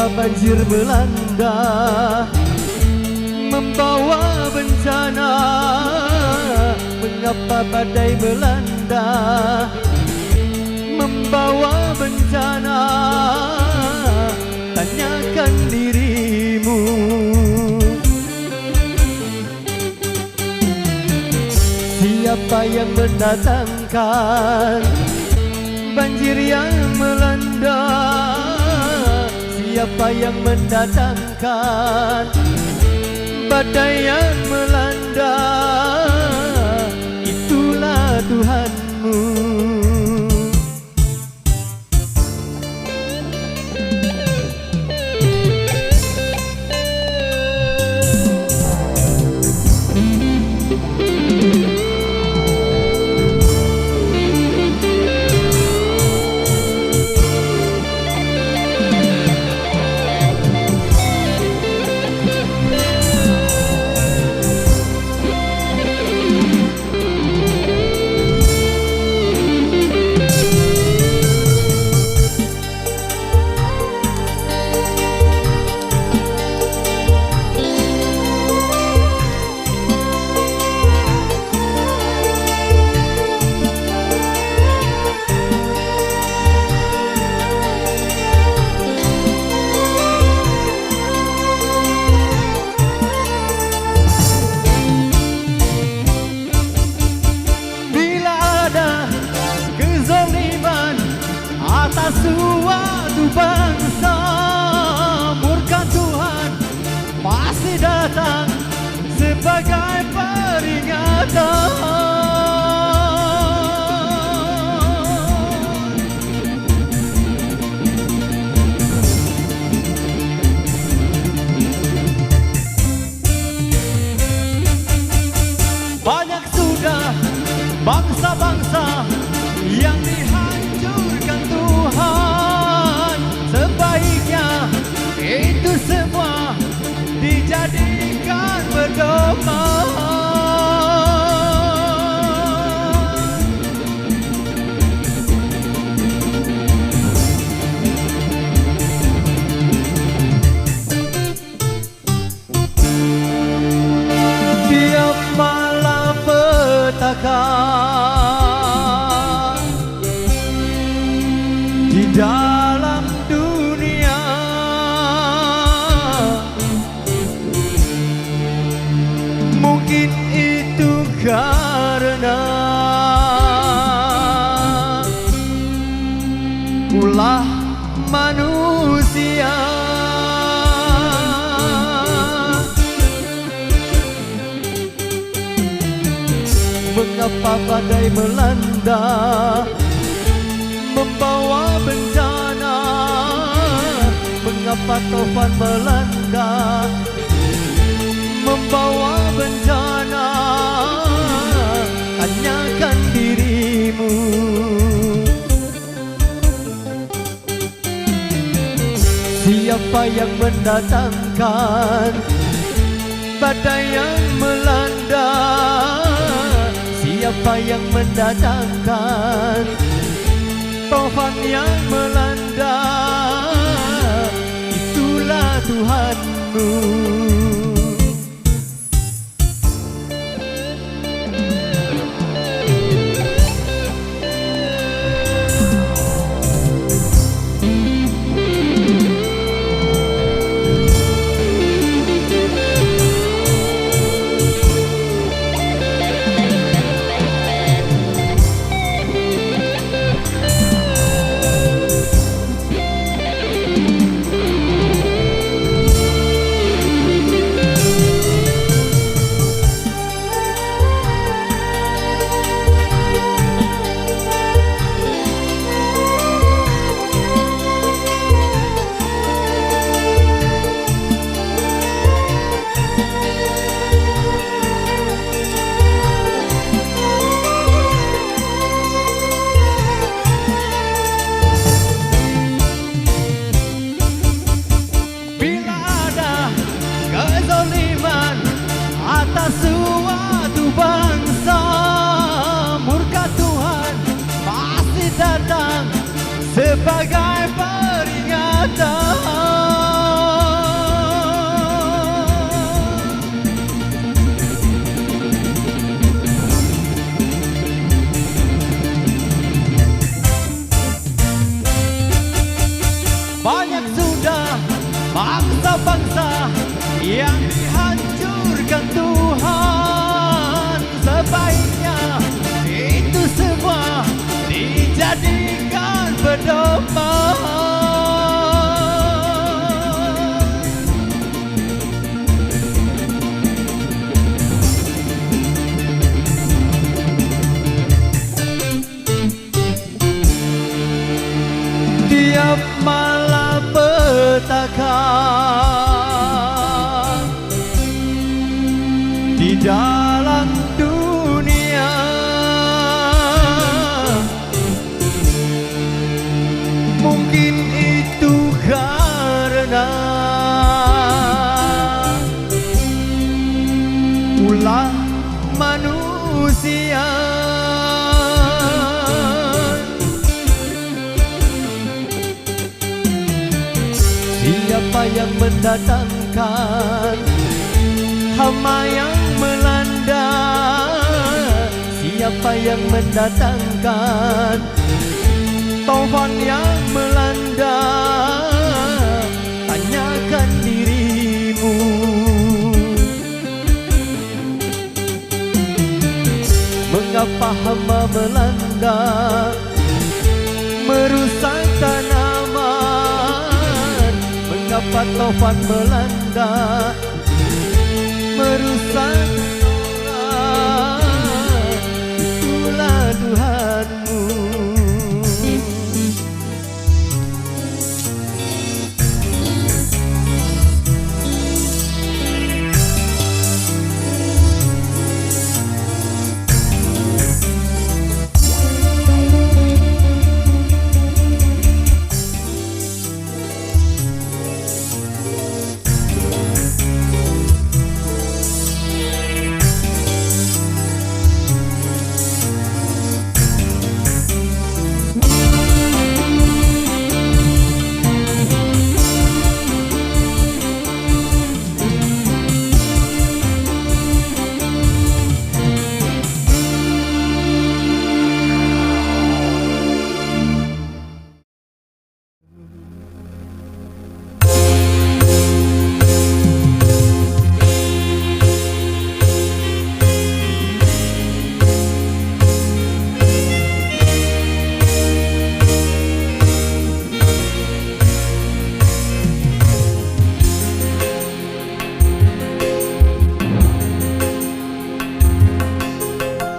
Mengapa banjir melanda, membawa bencana? Mengapa badai melanda, membawa bencana? Tanyakan dirimu. Siapa yang mendatangkan banjir yang melanda? Siapa yang mendatangkan badai yang melanda? Itulah Tuhanmu. Atas suatu bangsa, murka Tuhan pasti datang sebagai peringatan. Banyak sudah bangsa-bangsa yang dihancurkan Tuhan. Sebaiknya itu semua dijadikan pedoman. Tiap malam petaka di dalam dunia, mungkin itu karena ulah manusia. Mengapa badai melanda, membawa bencana? Mengapa taufan melanda, membawa bencana? Tanyakan dirimu. Siapa yang mendatangkan badai yang melanda? Siapa yang mendatangkan taufan yang melanda? Itulah Tuhanmu. Atas suatu bangsa, murka Tuhan pasti datang sebagai peringatan. katakan di dalam dunia mungkin itu karena ulah manusia. Siapa yang mendatangkan hama yang melanda? Siapa yang mendatangkan taufan yang melanda? Tanyakan dirimu. Mengapa hama melanda, merusak tanaman? Mengapa taufan melanda, merusak orang? Itulah Tuhanmu.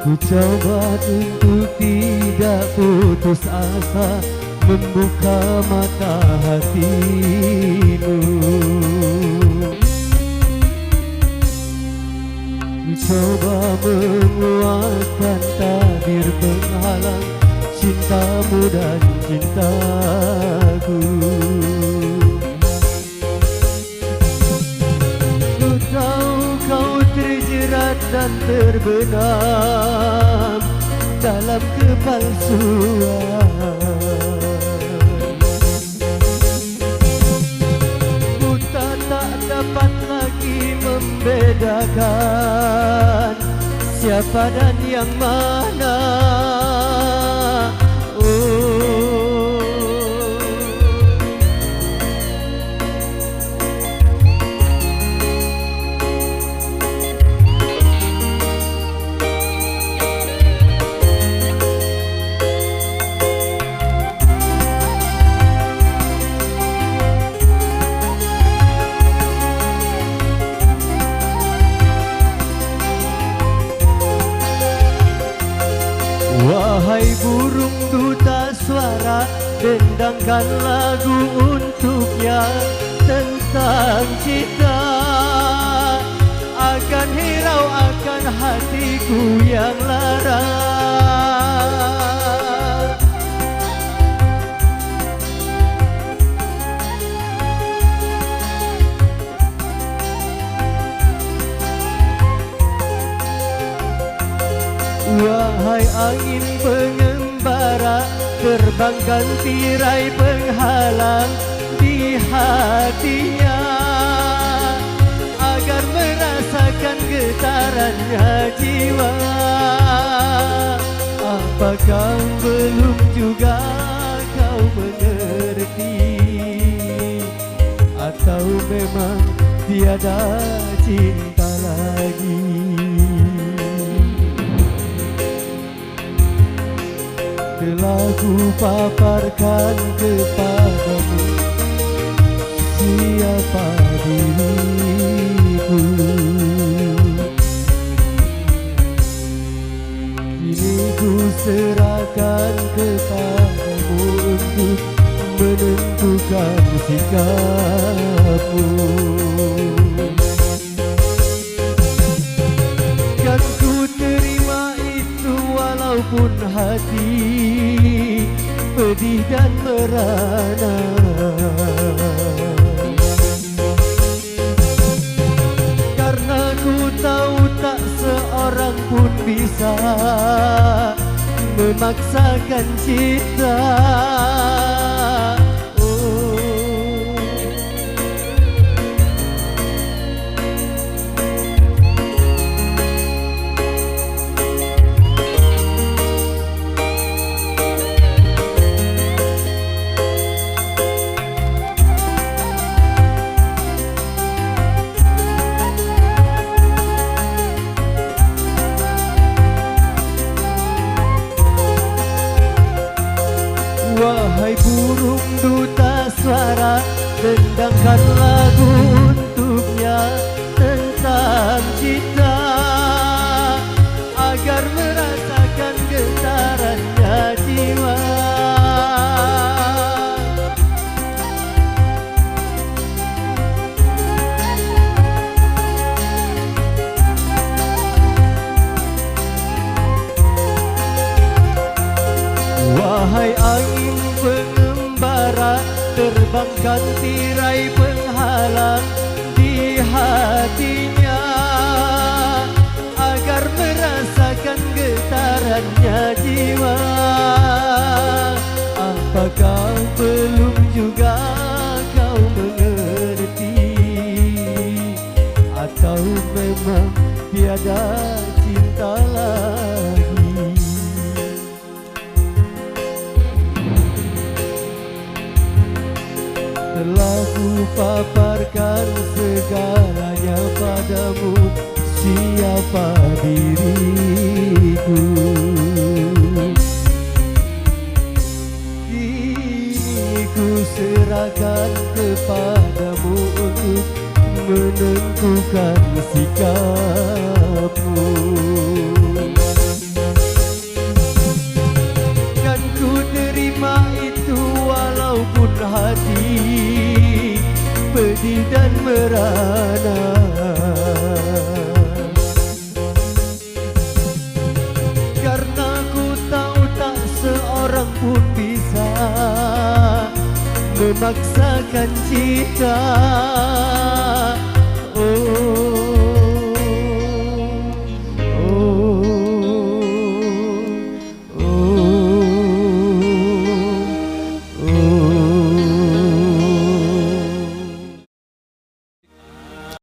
Ku coba untuk tidak putus asa, membuka mata hatimu. Ku coba menguatkan tabir penghalang cintamu dan cintaku. Ku tahu kau terjerat dan terbenam dalam kepalsuan. Ku tak dapat lagi membedakan siapa dan yang mana. Wahai burung duta suara, dendangkan lagu untuknya tentang cinta. Akan hirau akan hatiku yang lara. Wahai angin pengembara, terbangkan tirai penghalang di hatinya, agar merasakan getarannya jiwa. Apakah belum juga kau mengerti, atau memang tiada cinta lagi? Telah ku paparkan kepadamu siapa diriku. Kini ku serahkan kepadamu untuk menentukan sikapmu. Kan ku terima itu walaupun hati pedih dan merana. Karena ku tahu tak seorang pun bisa memaksakan cinta. Wahai burung duta suara, dendangkan lagu untuknya tentang cinta, agar merasakan getarannya jiwa. Wahai angin pengembara, terbangkan tirai penghalang di hatinya, agar merasakan getarannya jiwa. Apakah belum juga kau mengerti, atau memang tiada cinta lagi? Telah ku paparkan segalanya padamu, siapa diriku. Kini ku serahkan kepadamu untuk menentukan sikapmu. Dan ku terima itu walaupun hati pedih dan merana. Karena ku tahu tak seorang pun bisa memaksakan cinta. Oh.